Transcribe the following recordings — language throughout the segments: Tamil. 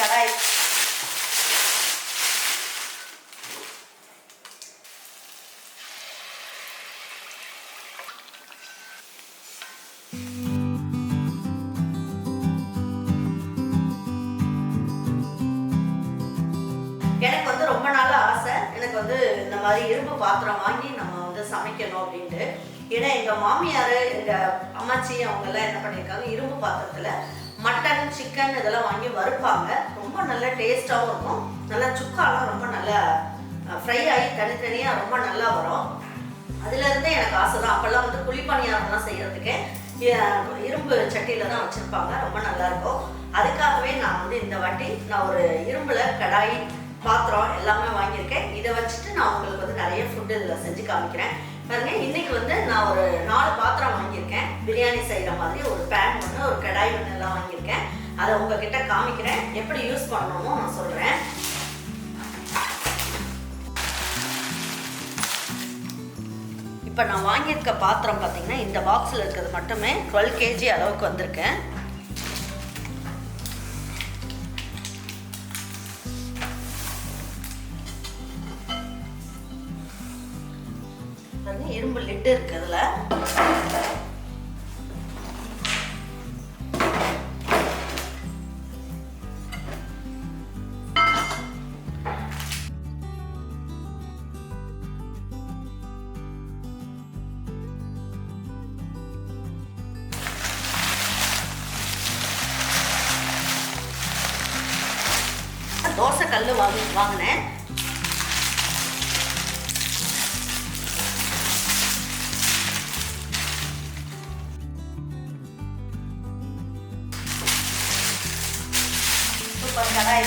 கடாய். எனக்கு வந்து ரொம்ப நாள் ஆசை, எனக்கு வந்து இந்த மாதிரி இரும்பு பாத்திரம் வாங்கி நம்ம வந்து சமைக்கணும் அப்படின்ட்டு. ஏன்னா எங்கள் மாமியார், எங்கள் அம்மாச்சி அவங்கெல்லாம் என்ன பண்ணியிருக்காங்க, இரும்பு பாத்திரத்தில் மட்டன், சிக்கன் இதெல்லாம் வாங்கி வறுப்பாங்க. ரொம்ப நல்ல டேஸ்ட்டாகவும் இருக்கும். நல்லா சுக்காலாம் ரொம்ப நல்லா ஃப்ரை ஆகி தனித்தனியாக ரொம்ப நல்லா வரும். அதுலேருந்தே எனக்கு ஆசை தான். அப்போல்லாம் வந்து குழிப்பணியாரம்லாம் செய்கிறதுக்கு இரும்பு சட்டியில் தான் வச்சுருப்பாங்க. ரொம்ப நல்லாயிருக்கும். அதுக்காகவே நான் வந்து இந்த வாட்டி நான் ஒரு இரும்பில் கடாய், பாத்திரம் எல்லாமே வாங்கியிருக்கேன். இதை வச்சுட்டு நான் உங்களுக்கு வந்து நிறைய ஃபுட்டு இதில் செஞ்சு காமிக்கிறேன் பாருங்க. இன்னைக்கு வந்து நான் ஒரு 4 பாத்திரம் வாங்கியிருக்கேன். பிரியாணி செய்கிற மாதிரி ஒரு பேன் ஒன்று, ஒரு கடாய் ஒன்று எல்லாம் வாங்கியிருக்கேன். அதை உங்ககிட்ட காமிக்கிறேன். எப்படி யூஸ் பண்ணணுமோ நான் சொல்கிறேன். இப்போ நான் வாங்கியிருக்க பாத்திரம் பார்த்தீங்கன்னா இந்த பாக்ஸில் இருக்கிறது மட்டுமே 12 kg அளவுக்கு வந்திருக்கேன். இரும்பு லிட்டு இருக்கு. இதுல தோசை கல் வாங்கினேன். கடாய்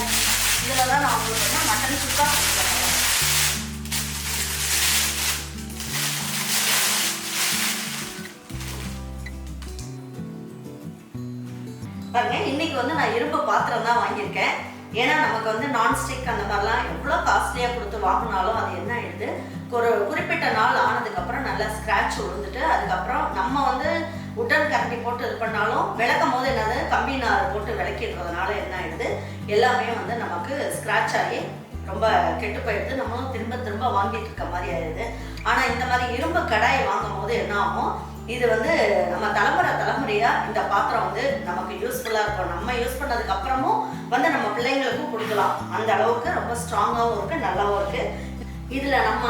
இதில் தான் நான் உங்களுக்கு மட்டன் சுக்கா பாருங்க. இன்னைக்கு வந்து நான் இரும்பு பாத்திரம் தான் வாங்கியிருக்கேன். ஏன்னா நமக்கு வந்து நான்ஸ்டிக் அந்த மாதிரிலாம் எவ்வளோ காஸ்ட்லியாக கொடுத்து வாங்கினாலும் அது என்ன ஆயிடுது, ஒரு குறிப்பிட்ட நாள் ஆனதுக்கப்புறம் நல்லா ஸ்க்ராட்ச் விழுந்துட்டு அதுக்கப்புறம் நம்ம வந்து உட்டன் கரண்டி போட்டு இது பண்ணாலும் விளக்கும் போது என்னது கம்பி நார் போட்டு விளக்கிடுறதுனால என்ன ஆயிடுது, எல்லாமே வந்து நமக்கு ஸ்க்ராட்ச் ஆகி ரொம்ப கெட்டு போயிடுது. நம்மளும் திரும்ப திரும்ப வாங்கிட்டு இருக்க மாதிரி ஆயிடுது. ஆனால் இந்த மாதிரி இரும்பு கடாய் வாங்கும் போது என்ன ஆகும், இது வந்து நம்ம தலைமுறையாக இந்த பாத்திரம் வந்து நமக்கு யூஸ்ஃபுல்லாக இருக்கும். நம்ம யூஸ் பண்ணதுக்கு அப்புறமும் வந்து நம்ம பிள்ளைங்களுக்கும் கொடுக்கலாம். அந்த அளவுக்கு ரொம்ப ஸ்ட்ராங்காகவும் இருக்குது, நல்லாவும் இருக்குது. இதில் நம்ம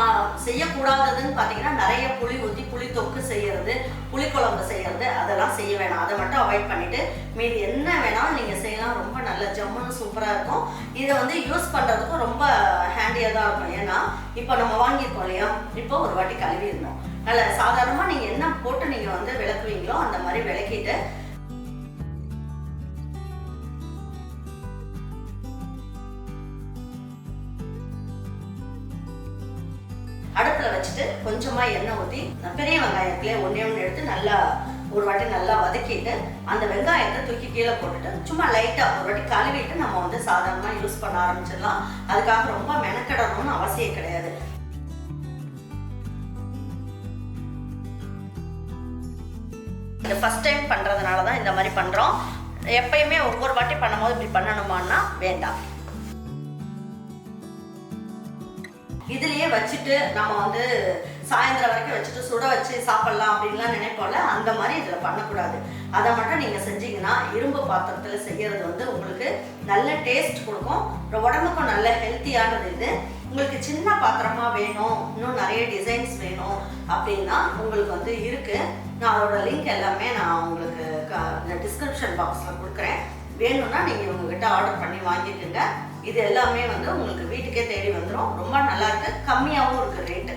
செய்யக்கூடாததுன்னு பார்த்தீங்கன்னா நிறைய புளி ஊற்றி புளி தொக்கு செய்கிறது, புளிக்குழம்பு செய்கிறது, அதெல்லாம் செய்ய வேணாம். அதை மட்டும் அவாய்ட் பண்ணிவிட்டு மீதி என்ன வேணாலும் நீங்கள் செய்யலாம். ரொம்ப நல்ல ஜம்முன்னு சூப்பராக இருக்கும். இதை வந்து யூஸ் பண்ணுறதுக்கும் ரொம்ப ஹேண்டியாக தான் இருக்கும். ஏன்னா இப்போ நம்ம வாங்கியிருக்கோம் இல்லையா, இப்போ ஒரு வாட்டி கழுவி இருந்தோம். நல்ல சாதாரணமாக நீங்கள் என்ன போட்டு நீங்கள் வந்து விளக்குவீங்களோ அந்த மாதிரி விளக்கிட்டு அடுப்பில் வச்சுட்டு கொஞ்சமாக எண்ணெய் ஊற்றி பெரிய வெங்காயத்திலே ஒன்றே எடுத்து நல்லா ஒரு வாட்டி நல்லா வதக்கிட்டு அந்த வெங்காயத்தை தூக்கி கீழே போட்டுட்டு சும்மா லைட்டாக ஒரு வாட்டி கழுவிட்டு நம்ம வந்து சாதாரணமாக யூஸ் பண்ண ஆரம்பிச்சிடலாம். அதுக்காக ரொம்ப மெனக்கிடணும்னு அவசியம் கிடையாது. இது ஃபஸ்ட் டைம் பண்ணுறதுனால தான் இந்த மாதிரி பண்ணுறோம். எப்பயுமே ஒவ்வொரு வாட்டி பண்ணும்போது இப்படி பண்ணணுமான்னா வேண்டாம். இதுலேயே வச்சுட்டு நம்ம வந்து சாயந்தரம் வரைக்கும் வச்சுட்டு சுட வச்சு சாப்பிட்லாம் அப்படின்லாம் நினைப்போம்ல, அந்த மாதிரி இதில் பண்ணக்கூடாது. அதை மட்டும் நீங்கள் செஞ்சீங்கன்னா இரும்பு பாத்திரத்தில் செய்கிறது வந்து உங்களுக்கு நல்ல டேஸ்ட் கொடுக்கும், உடம்புக்கும் நல்ல ஹெல்த்தியானது. இது உங்களுக்கு சின்ன பாத்திரமாக வேணும், இன்னும் நிறைய டிசைன்ஸ் வேணும் அப்படின்னா உங்களுக்கு வந்து இருக்குது. நான் அதோட லிங்க் எல்லாமே நான் உங்களுக்கு டிஸ்கிரிப்ஷன் பாக்ஸில் கொடுக்குறேன். வேணும்னா நீங்கள் உங்ககிட்ட ஆர்டர் பண்ணி வாங்கிக்கோங்க. இது எல்லாமே வந்து உங்களுக்கு வீட்டுக்கே தேடி வந்துடும். ரொம்ப நல்லாயிருக்கு, கம்மியாகவும் இருக்குது ரேட்டு.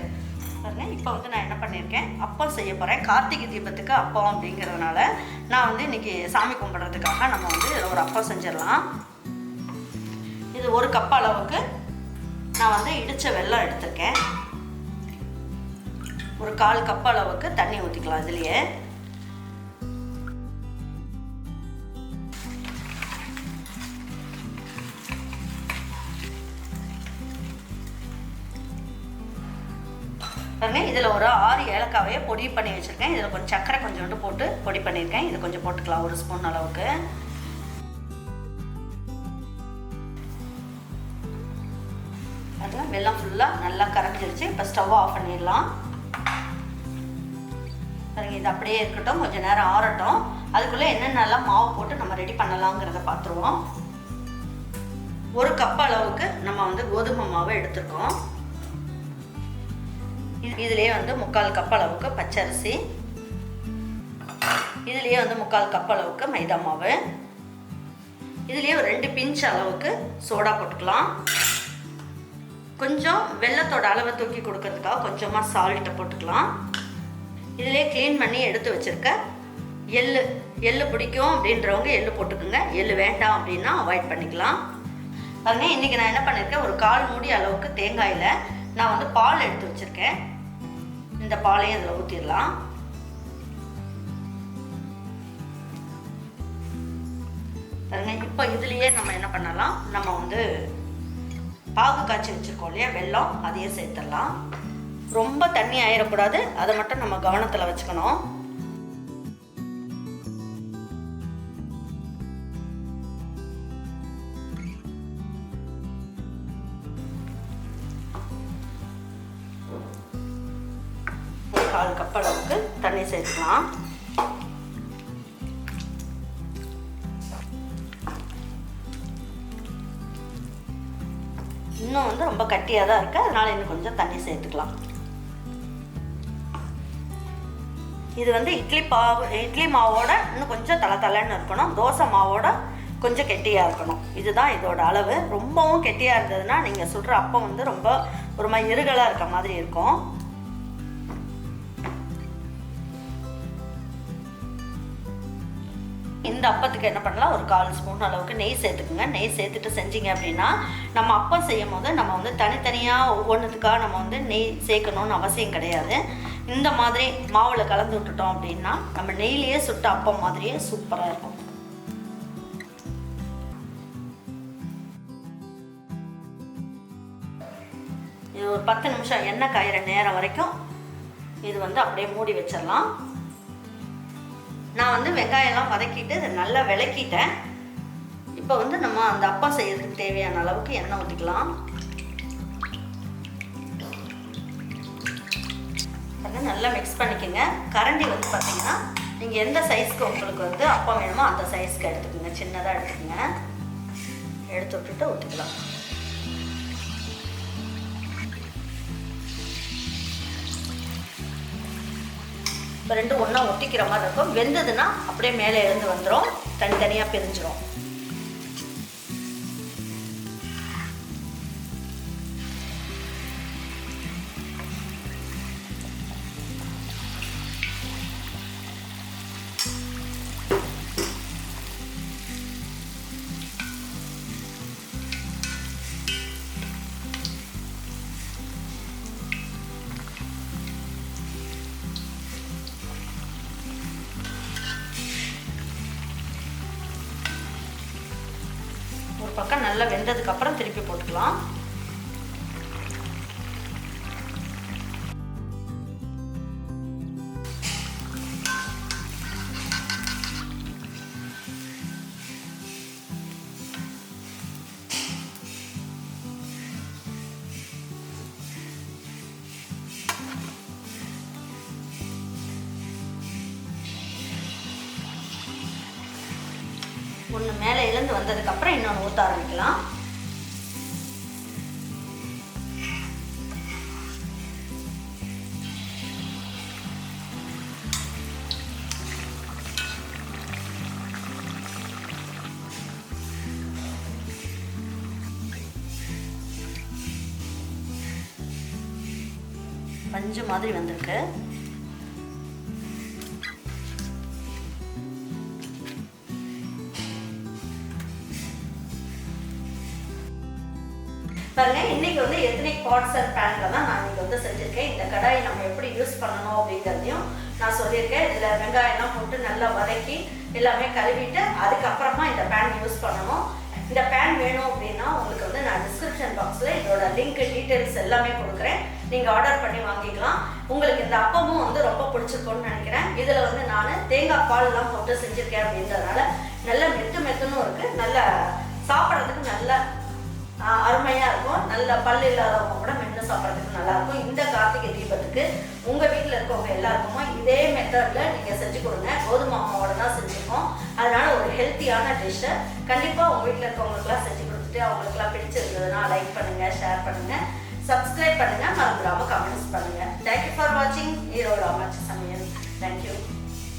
பாருங்க, இப்போ வந்து நான் என்ன பண்ணியிருக்கேன், அப்பம் செய்ய போகிறேன். கார்த்திகை தீபத்துக்கு அப்பம் அப்படிங்கிறதுனால நான் வந்து இன்றைக்கி சாமி கும்பிட்றதுக்காக நம்ம வந்து இதில் ஒரு அப்பம் செஞ்சிடலாம். இது 1 கப் அளவுக்கு நான் வந்து இடித்த வெல்லம் எடுத்திருக்கேன். ஒரு 1/4 கப் அளவுக்கு தண்ணி ஊற்றிக்கலாம். இதுலேயே பாருங்க, இதில் ஒரு 6 ஏலக்காவையே பொடி பண்ணி வச்சுருக்கேன். இதில் கொஞ்சம் சர்க்கரை கொஞ்சோண்டு போட்டு பொடி பண்ணியிருக்கேன். இது கொஞ்சம் போட்டுக்கலாம், 1 ஸ்பூன் அளவுக்கு. வெல்லம் ஃபுல்லாக நல்லா கரைஞ்சிருச்சு. இப்போ ஸ்டவ் ஆஃப் பண்ணிடலாம். பாருங்க, இது அப்படியே இருக்கட்டும், கொஞ்சம் நேரம் ஆறட்டும். அதுக்குள்ளே என்னென்னலாம் மாவு போட்டு நம்ம ரெடி பண்ணலாங்கிறத பார்த்துருவோம். 1 கப் அளவுக்கு நம்ம வந்து கோதுமை மாவை எடுத்துருக்கோம். இதுலேயே வந்து 3/4 கப் அளவுக்கு பச்சரிசி, இதுலேயே வந்து 3/4 கப் அளவுக்கு மைதா மாவு, இதுலேயே ஒரு 2 பிஞ்ச் அளவுக்கு சோடா போட்டுக்கலாம். கொஞ்சம் வெல்லத்தோட அளவை தூக்கி கொடுக்கறதுக்காக கொஞ்சமாக சால்ட்டை போட்டுக்கலாம். இதிலே க்ளீன் பண்ணி எடுத்து வச்சுருக்க எள்ளு பிடிக்கும் அப்படின்றவங்க எள்ளு போட்டுக்கோங்க. எள்ளு வேண்டாம் அப்படின்னா அவாய்ட் பண்ணிக்கலாம். பாருங்க, இன்றைக்கி நான் என்ன பண்ணியிருக்கேன், ஒரு 1/4 மூடி அளவுக்கு தேங்காயில் நான் வந்து பால் எடுத்து வச்சுருக்கேன். இந்த பாலையும் இதில் ஊற்றிடலாம். பாருங்க, இப்போ இதுலேயே நம்ம என்ன பண்ணலாம், நம்ம வந்து பாகு காய்ச்சி வச்சுருக்கோம் இல்லையா, வெல்லம், அதையே சேர்த்துடலாம். ரொம்ப தண்ணி ஆயிடக்கூடாது, அதை மட்டும் நம்ம கவனத்தில் வச்சுக்கணும். ஒரு 1/4 கப் அளவுக்கு தண்ணி சேர்த்துக்கலாம். இன்னும் வந்து ரொம்ப கட்டியாக தான் இருக்குது, அதனால் இன்னும் கொஞ்சம் தண்ணி சேர்த்துக்கலாம். இது வந்து இட்லி மாவோட இன்னும் கொஞ்சம் தளன்னு இருக்கணும். தோசை மாவோட கொஞ்சம் கெட்டியாக இருக்கணும். இதுதான் இதோட அளவு. ரொம்பவும் கெட்டியாக இருந்ததுன்னா நீங்கள் சுடுற அப்பம் வந்து ரொம்ப ஒரு மாதிரி இருகலாக இருக்க மாதிரி இருக்கும். இந்த அப்பத்துக்கு என்ன பண்ணலாம், ஒரு 1/4 ஸ்பூன் அளவுக்கு நெய் சேர்த்துக்குங்க. நெய் சேர்த்துட்டு செஞ்சீங்க அப்படின்னா நம்ம அப்பம் செய்யும் போது நம்ம வந்து தனித்தனியாக ஒவ்வொன்றுத்துக்காக நம்ம வந்து நெய் சேர்க்கணும்னு அவசியம் கிடையாது. இந்த மாதிரி மாவில் கலந்து விட்டுட்டோம் அப்படின்னா நம்ம நெய்லேயே சுட்ட அப்பம் மாதிரியே சூப்பராக இருக்கும். இது ஒரு 10 நிமிஷம் எண்ணெய் காயிற நேரம் வரைக்கும் இது வந்து அப்படியே மூடி வச்சிடலாம். நான் வந்து வெங்காயம்லாம் வதக்கிட்டு இதை நல்லா விளக்கிட்டேன். இப்போ வந்து நம்ம அந்த அப்பம் செய்யறதுக்கு தேவையான அளவுக்கு எண்ணெய் ஊற்றிக்கலாம். நல்லா மிக்ஸ் பண்ணிக்கோங்க. கரண்டி வந்து பார்த்தீங்கன்னா நீங்கள் எந்த சைஸ்க்கு உங்களுக்கு வந்து அப்பம் வேணுமோ அந்த சைஸ்க்கு எடுத்துக்கோங்க. சின்னதாக எடுத்துக்கோங்க. எடுத்து விட்டுட்டு ஊற்றிக்கலாம். இப்போ 2 ஒன்றா ஒட்டிக்கிற மாதிரி இருக்கும். வெந்ததுன்னா அப்படியே மேலே எழுந்து வந்துடும், தனித்தனியாக பிரிஞ்சிடும். ஒரு பக்கம் நல்லா வெந்ததுக்கு அப்புறம் திருப்பி போட்டுக்கலாம். ஒன்று மேலே எழுந்து வந்ததுக்கப்புறம் இன்னொன்று ஊற்ற ஆரம்பிக்கலாம். பஞ்சு மாதிரி வந்திருக்கு. பாருங்க, இன்னைக்கு வந்து எத்தனிக் பாட்ஸ் அண்ட் பேன்ல தான் நான் இன்னைக்கு வந்து செஞ்சிருக்கேன். இந்த கடாய் நம்ம எப்படி யூஸ் பண்ணணும் அப்படிங்கிறதையும் நான் சொல்லியிருக்கேன். இதில் வெங்காயம்லாம் போட்டு நல்லா வதக்கி எல்லாமே கழுவிட்டு அதுக்கப்புறமா இந்த பேன் யூஸ் பண்ணணும். இந்த பேன் வேணும் அப்படின்னா உங்களுக்கு வந்து நான் டிஸ்கிரிப்ஷன் பாக்ஸில் இதோட லிங்க் டீட்டெயில்ஸ் எல்லாமே கொடுக்குறேன். நீங்கள் ஆர்டர் பண்ணி வாங்கிக்கலாம். உங்களுக்கு இந்த அப்பமும் வந்து ரொம்ப பிடிச்சிருக்கும்னு நினைக்கிறேன். இதில் வந்து நான் தேங்காய் பால்லாம் போட்டு செஞ்சுருக்கேன் அப்படின்றதுனால நல்ல மெத்துன்னு இருக்குது. நல்ல சாப்பிட்றதுக்கு நல்ல அருமையாக இருக்கும். நல்ல பல் இல்லாதவங்க கூட மென்று சாப்பிட்றதுக்கு நல்லாயிருக்கும். இந்த கார்த்திகை தீபத்துக்கு உங்கள் வீட்டில் இருக்கவங்க எல்லாருக்குமே இதே மெத்தடில் நீங்கள் செஞ்சு கொடுங்க. கோதுமை மாவோட தான் செஞ்சுருக்கோம். அதனால் ஒரு ஹெல்த்தியான டிஷ்ஷை கண்டிப்பாக உங்கள் வீட்டில் இருக்கவங்களுக்குலாம் செஞ்சு கொடுத்துட்டு அவங்களுக்குலாம் பிடிச்சிருந்ததுன்னா லைக் பண்ணுங்கள், ஷேர் பண்ணுங்கள், சப்ஸ்கிரைப் பண்ணுங்கள், மறந்துடாமல் கமெண்ட்ஸ் பண்ணுங்கள். தேங்க்யூ ஃபார் வாட்சிங் ஈரோடு அம்மாச்சி சமையல். தேங்க்யூ.